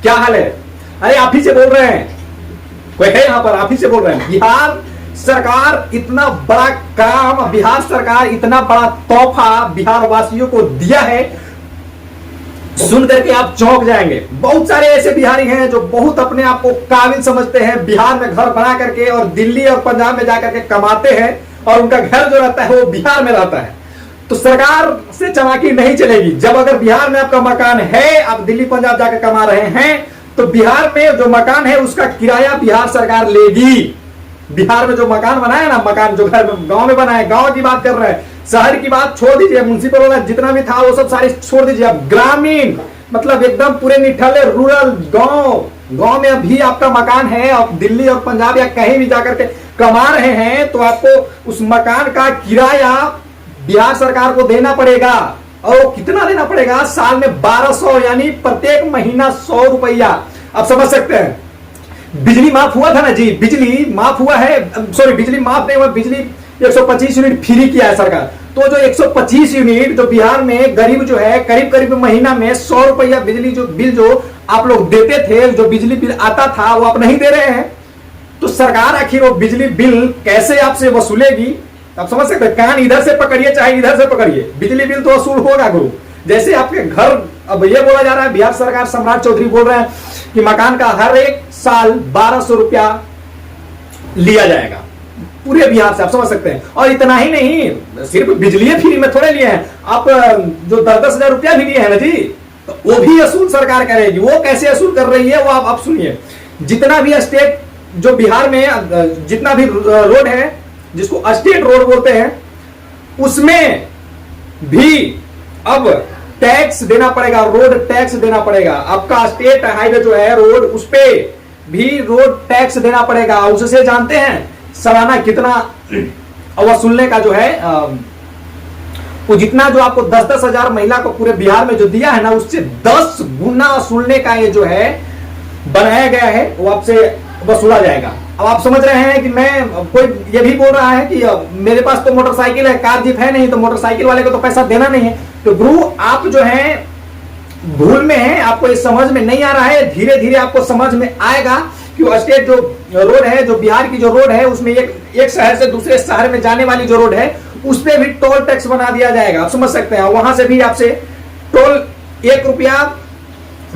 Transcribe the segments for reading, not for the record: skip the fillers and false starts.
क्या हाल है? अरे आप ही से बोल रहे हैं, कोई है यहाँ पर? आप ही से बोल रहे हैं। बिहार सरकार इतना बड़ा काम, बिहार सरकार इतना बड़ा तोहफा बिहार वासियों को दिया है, सुन करके आप चौंक जाएंगे। बहुत सारे ऐसे बिहारी हैं जो बहुत अपने आप को काबिल समझते हैं, बिहार में घर बना करके और दिल्ली और पंजाब में जाकर के कमाते हैं, और उनका घर जो रहता है वो बिहार में रहता है। तो सरकार से चालाकी नहीं चलेगी। जब अगर बिहार में आपका मकान है, आप दिल्ली पंजाब जाकर कमा रहे हैं, तो बिहार में जो मकान है उसका किराया बिहार सरकार लेगी। बिहार में जो मकान बना है ना, मकान जो घर में गांव में बना है, गांव की बात कर रहे हैं, शहर की बात छोड़ दीजिए, म्युनिसिपल वाला जितना भी था वो सब सारे छोड़ दीजिए। अब ग्रामीण मतलब एकदम पूरे निठल्ले रूरल गांव में अभी आपका मकान है, आप दिल्ली और पंजाब या कहीं भी जाकर के कमा रहे हैं, तो आपको उस मकान का किराया बिहार सरकार को देना पड़ेगा। और कितना देना पड़ेगा? साल में 1200, यानी प्रत्येक महीना 100 रुपया। आप समझ सकते हैं। बिजली माफ हुआ था ना जी, बिजली माफ हुआ है, सॉरी बिजली माफ नहीं हुआ, बिजली 125 यूनिट फ्री किया है सरकार। तो जो 125 यूनिट जो बिहार में गरीब जो है करीब करीब महीना में 100 रुपया बिजली जो बिल जो आप लोग देते थे, जो बिजली बिल आता था वो आप नहीं दे रहे हैं। तो सरकार आखिर वो बिजली बिल कैसे आपसे वसूलेगी? आप समझ सकते हैं। कान इधर से पकड़िए चाहे इधर से पकड़िए, बिजली बिल तो वसूल होगा गुरु। जैसे आपके घर, अब ये बोला जा रहा है, बिहार सरकार सम्राट चौधरी बोल रहे हैं कि मकान का हर एक साल 1200 रुपया लिया जाएगा पूरे बिहार से। आप समझ सकते हैं। और इतना ही नहीं, सिर्फ बिजली फ्री में थोड़े लिए हैं, आप जो 10-10 हजार रुपया भी लिए हैं ना जी, तो वो भी वसूल सरकार करेगी। वो कैसे वसूल कर रही है वो आप सुनिए। जितना भी स्टेट जो बिहार में जितना भी रोड है, जिसको स्टेट रोड बोलते हैं, उसमें भी अब टैक्स देना पड़ेगा, रोड टैक्स देना पड़ेगा। आपका स्टेट हाईवे जो है रोड, उस पे भी रोड टैक्स देना पड़ेगा। उससे जानते हैं सालाना कितना वसूलने का जो है, वो जितना जो आपको 10-10 हजार महिला को पूरे बिहार में जो दिया है ना, उससे 10 गुना वसूलने का ये जो है बनाया गया है, वो आपसे वसूला जाएगा। अब आप समझ रहे हैं कि मैं, कोई ये भी बोल रहा है कि मेरे पास तो मोटरसाइकिल है, कार जीप है नहीं, तो मोटरसाइकिल वाले को तो पैसा देना नहीं है। तो गुरु आप जो है भूल में है, आपको ये समझ में नहीं आ रहा है। धीरे धीरे आपको समझ में आएगा कि वो स्टेट जो रोड है, जो बिहार की जो रोड है, उसमें एक शहर से दूसरे शहर में जाने वाली जो रोड है, उस पर भी टोल टैक्स बना दिया जाएगा। आप समझ सकते हैं। वहां से भी आपसे टोल 1 रुपया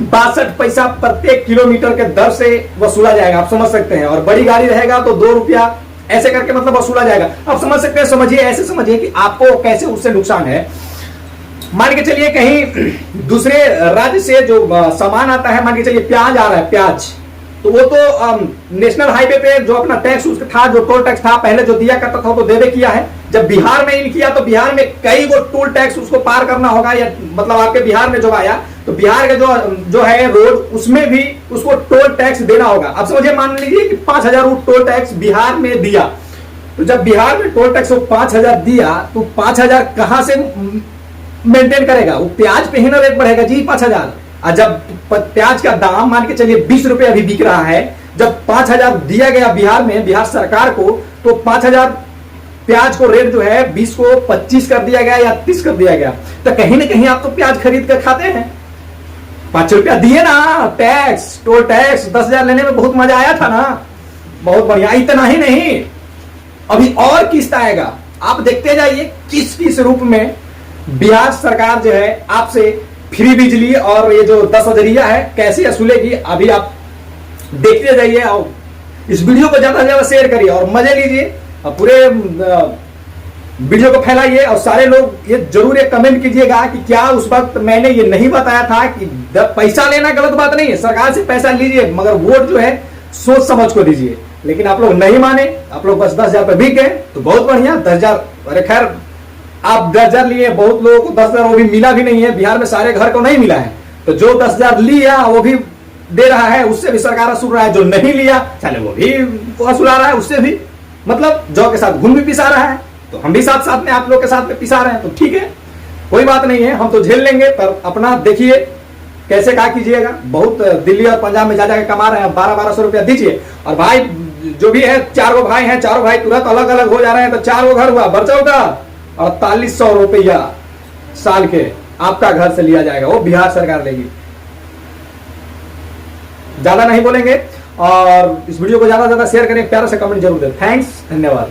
62 पैसा प्रत्येक किलोमीटर के दर से वसूला जाएगा। आप समझ सकते हैं। और बड़ी गाड़ी रहेगा तो 2 रुपया ऐसे करके मतलब वसूला जाएगा। आप समझ सकते हैं। समझिए, ऐसे समझिए कि आपको कैसे उससे नुकसान है। मान के चलिए कहीं दूसरे राज्य से जो सामान आता है, मान के चलिए प्याज आ रहा है, प्याज, तो वो तो नेशनल हाईवे पे जो अपना टैक्स उसका था, जो टोल टैक्स था पहले जो दिया करता था, तो दे किया है। जब बिहार में इन किया तो बिहार में कई वो टोल टैक्स उसको पार करना होगा, या मतलब आपके बिहार में जो आया तो बिहार के जो है रोड, उसमें भी उसको टोल टैक्स देना होगा। अब समझिए, मान लीजिए कि 5000 वो टोल टैक्स बिहार में दिया, तो जब बिहार में टोल टैक्स 5000 दिया, तो 5000 कहां से मेंटेन करेगा? वो प्याज पे ही ना रेट बढ़ेगा जी 5000। और जब प्याज का दाम मान के चलिए 20 रुपए अभी बिक रहा है, जब 5000 दिया गया बिहार में, बिहार सरकार को, तो 5000 प्याज को रेट जो है 20 को 25 कर दिया गया या 30 कर दिया गया। तो कहीं ना कहीं आप तो प्याज खरीद कर खाते हैं। 5 रुपया दिए ना टैक्स, टोल टैक्स। 10,000 लेने में बहुत मजा आया था ना, बहुत बढ़िया। इतना ही नहीं, अभी और किस्त आएगा। आप देखते जाइए किस किस रूप में बिहार सरकार जो है आपसे फ्री बिजली और ये जो 10,000 है कैसे वसूलेगी, अभी आप देखते जाइए। और इस वीडियो को ज्यादा से ज्यादा शेयर करिए और मजे लीजिए, और पूरे वीडियो को फैलाइए। और सारे लोग ये जरूर एक कमेंट कीजिएगा कि क्या उस वक्त मैंने ये नहीं बताया था कि पैसा लेना गलत बात नहीं है, सरकार से पैसा लीजिए, मगर वोट जो है सोच समझ को दीजिए। लेकिन आप लोग नहीं माने, आप लोग बस 10,000 पे बिक गए, तो बहुत बढ़िया। 10,000, अरे खैर आप 10,000 लिए, बहुत लोगों को 10,000 वो भी मिला भी नहीं है। बिहार में सारे घर को नहीं मिला है, तो जो 10,000 लिया वो भी दे रहा है, उससे भी सरकार वसूल रहा है। जो नहीं लिया चले वो भी वसूला रहा है, उससे भी मतलब जौ के साथ घुन भी पिसा रहा है। तो हम भी साथ साथ में आप लोग के साथ में पिसा रहे हैं, तो ठीक है, कोई बात नहीं है, हम तो झेल लेंगे। पर अपना देखिए कैसे क्या कीजिएगा। बहुत दिल्ली और पंजाब में जा जाकर कमा रहे हैं, 1200 रुपया दीजिए। और भाई जो भी है, 4 भाई हैं, 4 भाई तुरंत अलग अलग हो जा रहे हैं, तो 4 घर हुआ, बचाओ का 4800 रुपया साल के आपका घर से लिया जाएगा, वो बिहार सरकार लेगी। ज्यादा नहीं बोलेंगे और इस वीडियो को ज्यादा से ज्यादा शेयर करें, प्यारा सा कमेंट जरूर दें। थैंक्स, धन्यवाद।